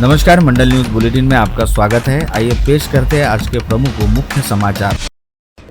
नमस्कार, मंडल news bulletin में आपका स्वागत है। आइए पेश करते हैं आज के प्रमुख व मुख्य समाचार।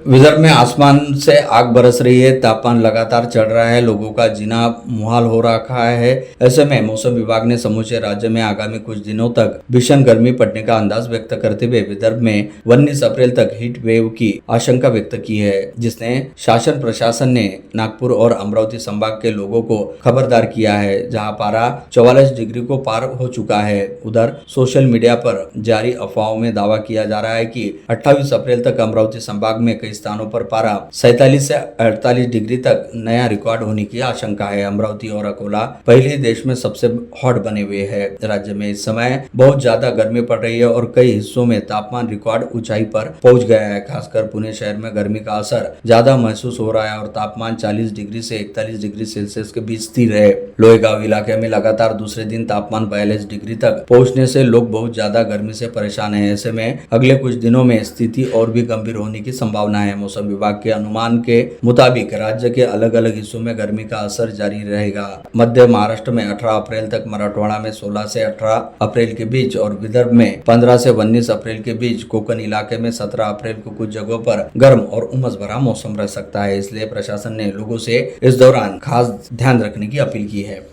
विदर्भ में आसमान से आग बरस रही है। तापमान लगातार चढ़ रहा है, लोगों का जीना मुहाल हो रखा है। ऐसे में मौसम विभाग ने समूचे राज्य में आगामी कुछ दिनों तक भीषण गर्मी पड़ने का अंदाज व्यक्त करते हुए विदर्भ में 19 अप्रैल तक हीट वेव की आशंका व्यक्त की है, जिसने शासन प्रशासन ने नागपुर और अमरावती संभाग के लोगों को खबरदार किया है, जहाँ पारा 44 डिग्री को पार हो चुका है। उधर सोशल मीडिया पर जारी अफवाहों में दावा किया जा रहा है कि 28 अप्रैल तक अमरावती संभाग में कई स्थानों पर पारा 47 से 48 डिग्री तक नया रिकॉर्ड होने की आशंका है। अमरावती और अकोला पहले ही देश में सबसे हॉट बने हुए हैं। राज्य में इस समय बहुत ज्यादा गर्मी पड़ रही है और कई हिस्सों में तापमान रिकॉर्ड ऊंचाई पर पहुंच गया है। खासकर पुणे शहर में गर्मी का असर ज्यादा महसूस हो रहा है और तापमान 40 डिग्री से 41 डिग्री सेल्सियस के बीच स्थिर है। लोहेगांव इलाके में लगातार दूसरे दिन तापमान 42 डिग्री तक पहुँचने से लोग बहुत ज्यादा गर्मी से परेशान है। ऐसे में अगले कुछ दिनों में स्थिति और भी गंभीर होने की संभावना है। मौसम विभाग के अनुमान के मुताबिक राज्य के अलग अलग हिस्सों में गर्मी का असर जारी रहेगा। मध्य महाराष्ट्र में 18 अप्रैल तक, मराठवाड़ा में 16 से 18 अप्रैल के बीच और विदर्भ में 15 से 19 अप्रैल के बीच, कोकण इलाके में 17 अप्रैल को कुछ जगहों पर गर्म और उमस भरा मौसम रह सकता है। इसलिए प्रशासन ने लोगों से इस दौरान खास ध्यान रखने की अपील की है।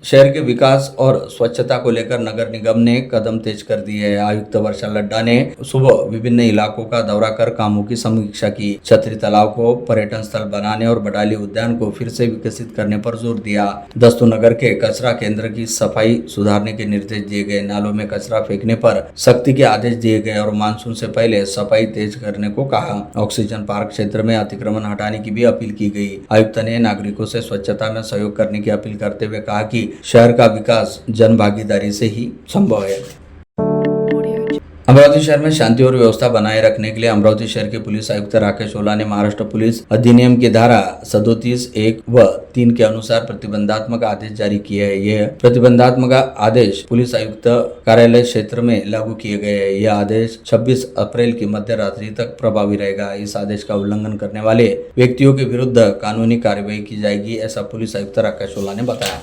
शहर के विकास और स्वच्छता को लेकर नगर निगम ने कदम तेज कर दिए है। आयुक्त वर्षा लड्डा ने सुबह विभिन्न इलाकों का दौरा कर कामों की समीक्षा की। छतरी तालाब को पर्यटन स्थल बनाने और बडाली उद्यान को फिर से विकसित करने पर जोर दिया। दस्तू नगर के कचरा केंद्र की सफाई सुधारने के निर्देश दिए गए। नालों में कचरा फेंकने पर सख्ती के आदेश दिए गए और मानसून से पहले सफाई तेज करने को कहा। ऑक्सीजन पार्क क्षेत्र में अतिक्रमण हटाने की भी अपील की गई। आयुक्त ने नागरिकों से स्वच्छता में सहयोग करने की अपील करते हुए कहा कि शहर का विकास जन भागीदारी से ही संभव है। अमरावती शहर में शांति और व्यवस्था बनाए रखने के लिए अमरावती शहर के पुलिस आयुक्त राकेश ओला ने महाराष्ट्र पुलिस अधिनियम की धारा 37(1) व 3 के अनुसार प्रतिबंधात्मक आदेश जारी किए हैं। यह प्रतिबंधात्मक आदेश पुलिस आयुक्त कार्यालय क्षेत्र में लागू किए गए हैं। यह आदेश 26 अप्रैल की मध्य रात्रि तक प्रभावी रहेगा। इस आदेश का उल्लंघन करने वाले व्यक्तियों के विरुद्ध कानूनी कार्रवाई की जाएगी, ऐसा पुलिस आयुक्त राकेश ओला ने बताया।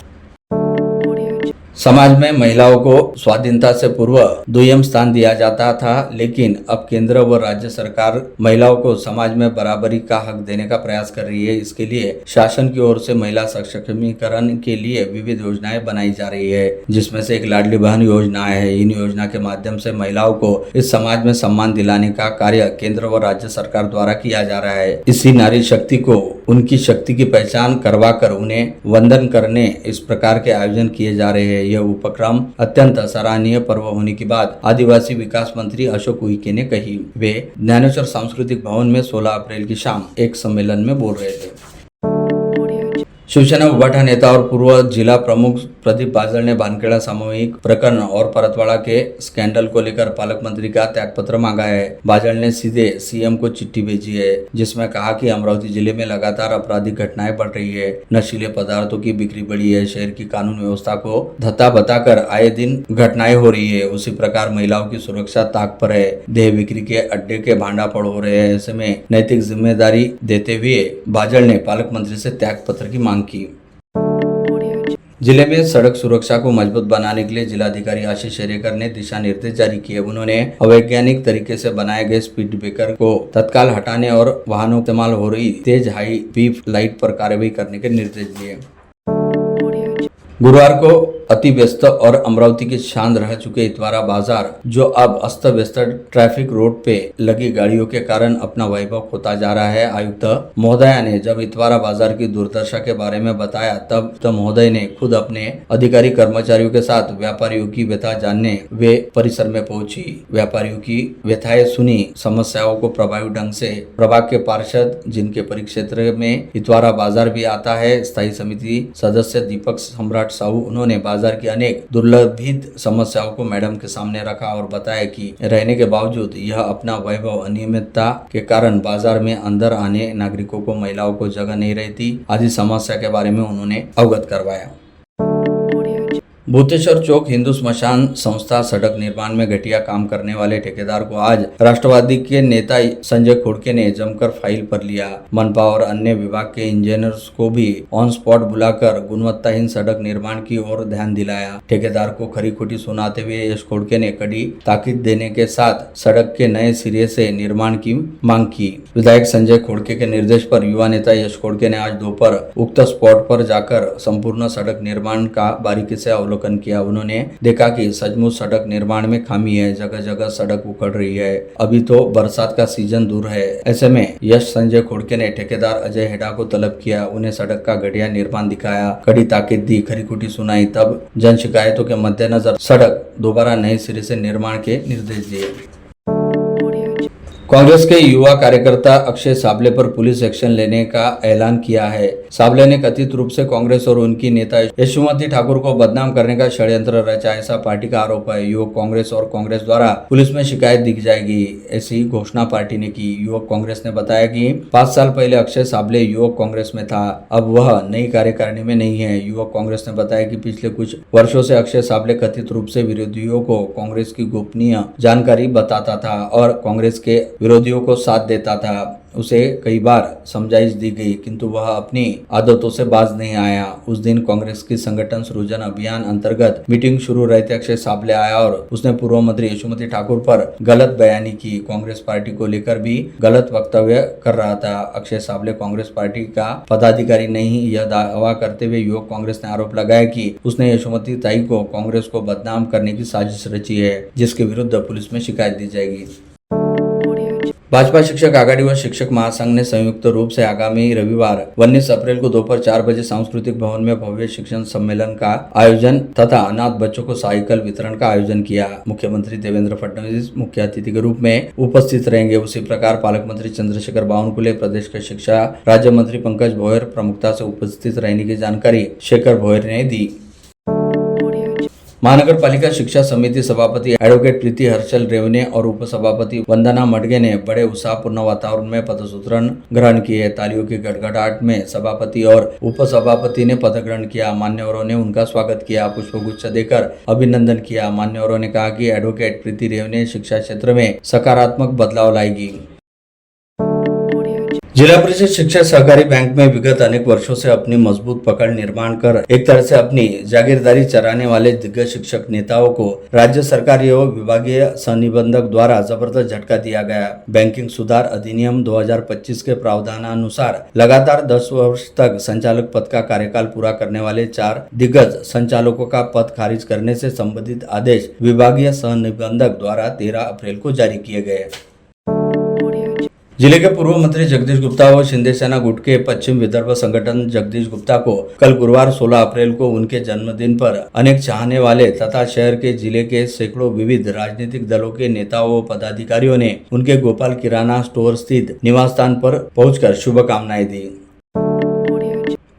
समाज में महिलाओं को स्वाधीनता से पूर्व दुय्यम स्थान दिया जाता था, लेकिन अब केंद्र व राज्य सरकार महिलाओं को समाज में बराबरी का हक देने का प्रयास कर रही है। इसके लिए शासन की ओर से महिला सशक्तिकरण के लिए विविध योजनाएं बनाई जा रही है, जिसमें से एक लाडली बहन योजना है। इन योजना के माध्यम से महिलाओं को इस समाज में सम्मान दिलाने का कार्य केंद्र व राज्य सरकार द्वारा किया जा रहा है। इसी नारी शक्ति को उनकी शक्ति की पहचान करवाकर उन्हें वंदन करने इस प्रकार के आयोजन किए जा रहे हैं। यह उपक्रम अत्यंत सराहनीय पर्व होने की बात आदिवासी विकास मंत्री अशोक उइके ने कही। वे ज्ञानेश्वर सांस्कृतिक भवन में 16 अप्रैल की शाम एक सम्मेलन में बोल रहे थे। शिवसेना उबाटा नेता और पूर्व जिला प्रमुख प्रदीप बाजल ने भानखेड़ा सामूहिक प्रकरण और परतवाड़ा के स्कैंडल को लेकर पालक मंत्री का त्यागपत्र मांगा है। बाजल ने सीधे सीएम को चिट्ठी भेजी है, जिसमें कहा कि अमरावती जिले में लगातार आपराधिक घटनाएं बढ़ रही है। नशीले पदार्थों की बिक्री बढ़ी है। शहर की कानून व्यवस्था को धत्ता बताकर आए दिन घटनाएं हो रही है। उसी प्रकार महिलाओं की सुरक्षा ताक पर है। देह बिक्री के अड्डे के भांडाफोड़ हो रहे हैं। ऐसे में नैतिक जिम्मेदारी देते हुए बाजल ने पालक मंत्री से त्यागपत्र की मांग की। जिले में सड़क सुरक्षा को मजबूत बनाने के लिए जिलाधिकारी आशीष शेरेकर ने दिशा निर्देश जारी किए। उन्होंने अवैज्ञानिक तरीके से बनाए गए स्पीड ब्रेकर को तत्काल हटाने और वाहनों इस्तेमाल हो रही तेज हाई बीफ लाइट पर कार्रवाई करने के निर्देश दिए। गुरुवार को अति व्यस्त और अमरावती की शान रह चुके इतवारा बाजार, जो अब अस्त व्यस्त ट्रैफिक रोड पे लगी गाड़ियों के कारण अपना वैभव खोता जा रहा है। आयुक्त महोदया ने जब इतवारा बाजार की दुर्दशा के बारे में बताया, तब महोदय ने खुद अपने अधिकारी कर्मचारियों के साथ व्यापारियों की व्यथा जानने वे परिसर में पहुंची। व्यापारियों की व्यथाएं सुनी, समस्याओं को प्रभावी ढंग से प्रभाग के पार्षद, जिनके परिक्षेत्र में इतवारा बाजार भी आता है, स्थायी समिति सदस्य दीपक सम्राट साहू, उन्होंने बाजार की अनेक दुर्लभित समस्याओं को मैडम के सामने रखा और बताया कि रहने के बावजूद यह अपना वैभव अनियमितता के कारण बाजार में अंदर आने नागरिकों को, महिलाओं को जगह नहीं रहती आदि समस्या के बारे में उन्होंने अवगत करवाया। भूतेश्वर चौक हिंदू स्मशान संस्था सड़क निर्माण में घटिया काम करने वाले ठेकेदार को आज राष्ट्रवादी के नेता संजय खोड़के ने जमकर फाइल पर लिया। मनपा और अन्य विभाग के इंजीनियर्स को भी ऑन स्पॉट बुलाकर गुणवत्ताहीन सड़क निर्माण की ओर ध्यान दिलाया। ठेकेदार को खरी खोटी सुनाते हुए यश खोड़के ने कड़ी ताकीद देने के साथ सड़क के नए सिरे से निर्माण की मांग की। विधायक संजय खोड़के के निर्देश पर युवा नेता यश खोड़के ने आज दोपहर उक्त स्पॉट पर जाकर संपूर्ण सड़क निर्माण का बारीकी से अवलोकन किया। उन्होंने देखा कि सचमुच सड़क निर्माण में खामी है, जगह जगह सड़क उखड़ रही है। अभी तो बरसात का सीजन दूर है। ऐसे में यश संजय खोड़के ने ठेकेदार अजय हेडा को तलब किया, उन्हें सड़क का घटिया निर्माण दिखाया, कड़ी ताकीद दी, खरी खोटी सुनाई, तब जन शिकायतों के मद्देनजर सड़क दोबारा नए सिरे से निर्माण के निर्देश दिए। कांग्रेस के युवा कार्यकर्ता अक्षय साबले पर पुलिस एक्शन लेने का ऐलान किया है। साबले ने कथित रूप से कांग्रेस और उनकी नेता यशोमती ठाकुर को बदनाम करने का षड्यंत्र रचा, ऐसा पार्टी का आरोप है। युवक कांग्रेस और कांग्रेस द्वारा पुलिस में शिकायत दी जाएगी, ऐसी घोषणा पार्टी ने की। युवक कांग्रेस ने बताया कि 5 साल पहले अक्षय साबले युवक कांग्रेस में था, अब वह नई कार्यकारिणी में नहीं है। युवक कांग्रेस ने बताया कि पिछले कुछ वर्षों से अक्षय साबले कथित रूप से विरोधियों को कांग्रेस की गोपनीय जानकारी बताता था और कांग्रेस के विरोधियों को साथ देता था। उसे कई बार समझाइश दी गई, किंतु वह अपनी आदतों से बाज नहीं आया। उस दिन कांग्रेस की संगठन सृजन अभियान अंतर्गत मीटिंग शुरू रहते अक्षय साबले आया और उसने पूर्व मंत्री यशोमती ठाकुर पर गलत बयानी की। कांग्रेस पार्टी को लेकर भी गलत वक्तव्य कर रहा था। अक्षय साबले कांग्रेस पार्टी का पदाधिकारी नहीं, यह दावा करते हुए युवक कांग्रेस ने आरोप लगाया कि उसने यशोमती ताई को कांग्रेस को बदनाम करने की साजिश रची है, जिसके विरुद्ध पुलिस में शिकायत दी जाएगी। भाजपा शिक्षक आघाड़ी व शिक्षक महासंघ ने संयुक्त रूप से आगामी रविवार 19 अप्रैल को दोपहर 4 बजे सांस्कृतिक भवन में भव्य शिक्षण सम्मेलन का आयोजन तथा अनाथ बच्चों को साइकिल वितरण का आयोजन किया। मुख्यमंत्री देवेंद्र फडणवीस मुख्य अतिथि के रूप में उपस्थित रहेंगे। उसी प्रकार पालक मंत्री चंद्रशेखर बावनकुले, प्रदेश के शिक्षा राज्य मंत्री पंकज भोयर प्रमुखता से उपस्थित रहने की जानकारी शेखर भोयर ने दी। महानगर पालिका शिक्षा समिति सभापति एडवोकेट प्रीति हर्षल रेवने और उपसभापति वंदना मडगे ने बड़े उत्साहपूर्ण वातावरण में पदसूत्रण ग्रहण किए। तालियों की गड़गड़ाहट में सभापति और उपसभापति ने पद ग्रहण किया। मान्यवरों ने उनका स्वागत किया, पुष्पगुच्छ देकर अभिनंदन किया। मान्यवरों ने कहा कि एडवोकेट प्रीति रेवने शिक्षा क्षेत्र में सकारात्मक बदलाव लाएगी। जिला परिषद शिक्षा सहकारी बैंक में विगत अनेक वर्षों से अपनी मजबूत पकड़ निर्माण कर एक तरह से अपनी जागीरदारी चलाने वाले दिग्गज शिक्षक नेताओं को राज्य सरकार एवं विभागीय सहनिबंधक द्वारा जबरदस्त झटका दिया गया। बैंकिंग सुधार अधिनियम 2025 के प्रावधानानुसार लगातार 10 वर्ष तक संचालक पद का कार्यकाल पूरा करने वाले 4 दिग्गज संचालकों का पद खारिज करने से संबंधित आदेश विभागीय सहनिबंधक द्वारा 13 अप्रैल को जारी किए गए। जिले के पूर्व मंत्री जगदीश गुप्ता व शिंदे सेना गुट के पश्चिम विदर्भ संगठन जगदीश गुप्ता को कल गुरुवार 16 अप्रैल को उनके जन्मदिन पर अनेक चाहने वाले तथा शहर के जिले के सैकड़ों विविध राजनीतिक दलों के नेताओं व पदाधिकारियों ने उनके गोपाल किराना स्टोर स्थित निवास स्थान पर पहुंचकर शुभकामनाएं दी।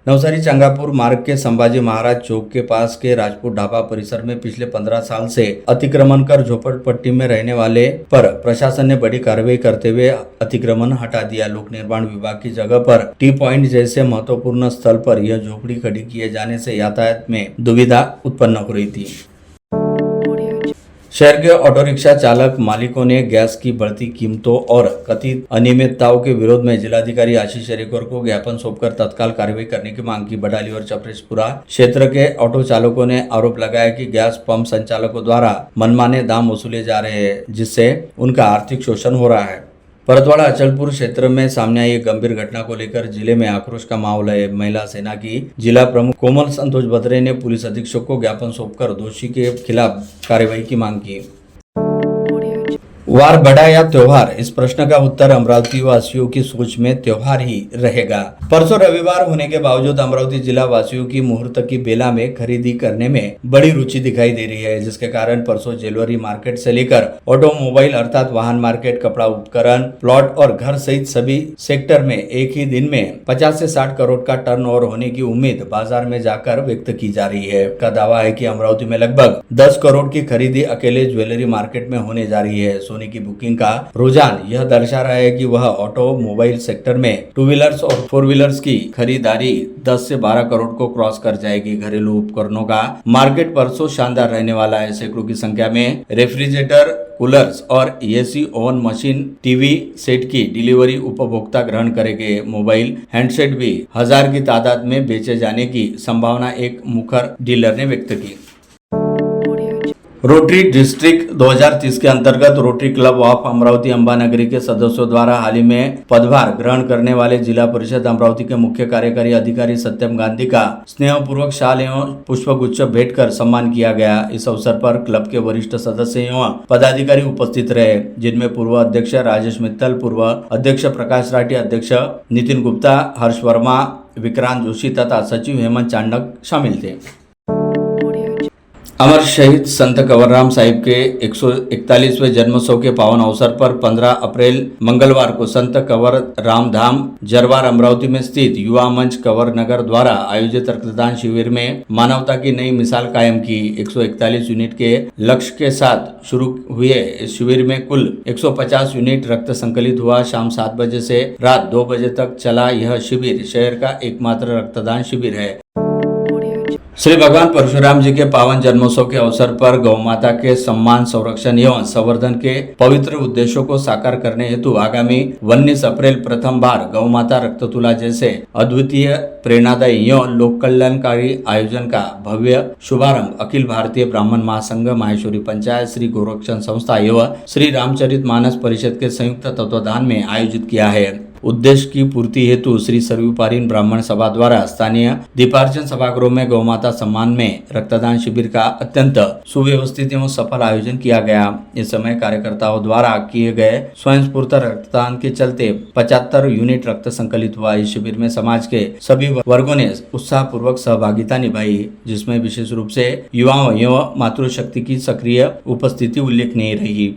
नवसारी चंगापुर मार्ग के संभाजी महाराज चौक के पास के राजपूत ढाबा परिसर में पिछले 15 साल से अतिक्रमण कर झोपड़पट्टी में रहने वाले पर प्रशासन ने बड़ी कार्रवाई करते हुए अतिक्रमण हटा दिया। लोक निर्माण विभाग की जगह पर टी पॉइंट जैसे महत्वपूर्ण स्थल पर यह झोपड़ी खड़ी किए जाने से यातायात में दुविधा उत्पन्न हो रही थी। शहर के ऑटो रिक्शा चालक मालिकों ने गैस की बढ़ती कीमतों और कथित अनियमितताओं के विरोध में जिलाधिकारी आशीष शेरेकर को ज्ञापन सौंपकर तत्काल कार्रवाई करने की मांग की। बडाली और चपरेशपुरा क्षेत्र के ऑटो चालकों ने आरोप लगाया कि गैस पंप संचालकों द्वारा मनमाने दाम वसूले जा रहे हैं, जिससे उनका आर्थिक शोषण हो रहा है। परतवाड़ा अचलपुर क्षेत्र में सामने आई एक गंभीर घटना को लेकर जिले में आक्रोश का माहौल है। महिला सेना की जिला प्रमुख कोमल संतोष बद्रे ने पुलिस अधीक्षक को ज्ञापन सौंपकर दोषी के खिलाफ कार्रवाई की मांग की। वार बड़ा या त्योहार, इस प्रश्न का उत्तर अमरावती वासियों की सोच में त्योहार ही रहेगा। परसों रविवार होने के बावजूद अमरावती जिला वासियों की मुहूर्त की बेला में खरीदी करने में बड़ी रुचि दिखाई दे रही है, जिसके कारण परसों ज्वेलरी मार्केट से लेकर ऑटोमोबाइल अर्थात वाहन मार्केट, कपड़ा उपकरण, प्लॉट और घर सहित सभी सेक्टर में एक ही दिन में 50 से 60 करोड़ का टर्नओवर होने की उम्मीद बाजार में जाकर व्यक्त की जा रही है। का दावा है कि अमरावती में लगभग 10 करोड़ की खरीदी अकेले ज्वेलरी मार्केट में होने जा रही है। सोने की बुकिंग का रुझान यह दर्शा रहा है कि वह ऑटोमोबाइल सेक्टर में 2 व्हीलर्स और 4 व्हीलर चिलर्स की खरीदारी 10 से 12 करोड़ को क्रॉस कर जाएगी। घरेलू उपकरणों का मार्केट परसों शानदार रहने वाला है। सैकड़ों की संख्या में रेफ्रिजरेटर, कूलर्स और AC, oven machine, TV set की डिलीवरी उपभोक्ता ग्रहण करेंगे। मोबाइल हैंडसेट भी 1000 की तादाद में बेचे जाने की संभावना एक मुखर डीलर ने व्यक्त की। रोटरी डिस्ट्रिक्ट 2030 के अंतर्गत rotary club of Amravati Ambanagari के सदस्यों द्वारा हाल ही में पदभार ग्रहण करने वाले जिला परिषद अमरावती के मुख्य कार्यकारी अधिकारी सत्यम गांधी का स्नेहपूर्वक शाल एवं पुष्पगुच्छ भेंट कर सम्मान किया गया। इस अवसर पर क्लब के वरिष्ठ सदस्य एवं पदाधिकारी उपस्थित रहे, जिनमें पूर्व अध्यक्ष राजेश मित्तल, पूर्व अध्यक्ष प्रकाश राठी, अध्यक्ष नितिन गुप्ता, हर्ष वर्मा, विक्रांत जोशी तथा सचिव हेमंत चांडक शामिल थे। अमर शहीद संत कंवरराम साहिब के 141वें जन्मोत्सव के पावन अवसर पर 15 अप्रैल मंगलवार को संत कंवर राम धाम जरवार अमरावती में स्थित युवा मंच कंवर नगर द्वारा आयोजित रक्तदान शिविर में मानवता की नई मिसाल कायम की। 141 यूनिट के लक्ष्य के साथ शुरू हुए इस शिविर में कुल 150 यूनिट रक्त संकलित हुआ। शाम 7 बजे से रात 2 बजे तक चला यह शिविर शहर का एकमात्र रक्तदान शिविर है। श्री भगवान परशुराम जी के पावन जन्मोत्सव के अवसर पर गौ माता के सम्मान, संरक्षण एवं संवर्धन के पवित्र उद्देश्यों को साकार करने हेतु आगामी 19 अप्रैल प्रथम बार गौ माता रक्ततुला जैसे अद्वितीय, प्रेरणादायी एवं लोक कल्याणकारी आयोजन का भव्य शुभारंभ अखिल भारतीय ब्राह्मण महासंघ, माहेश्वरी पंचायत, श्री गोरक्षण संस्था एवं श्री रामचरित मानस परिषद के संयुक्त तत्वाधान में आयोजित किया है। उद्देश्य की पूर्ति हेतु श्री सर्वपारीन ब्राह्मण सभा द्वारा स्थानीय दीपार्चन सभागृह में गौमाता सम्मान में रक्तदान शिविर का अत्यंत सुव्यवस्थित एवं सफल आयोजन किया गया। इस समय कार्यकर्ताओं द्वारा किए गए स्वयंस्फूर्त रक्तदान के चलते 75 यूनिट रक्त संकलित हुआ। इस शिविर में समाज के सभी वर्गों ने उत्साह पूर्वक सहभागिता निभाई, जिसमें विशेष रूप से युवाओं एवं मातृशक्ति की सक्रिय उपस्थिति उल्लेखनीय रही।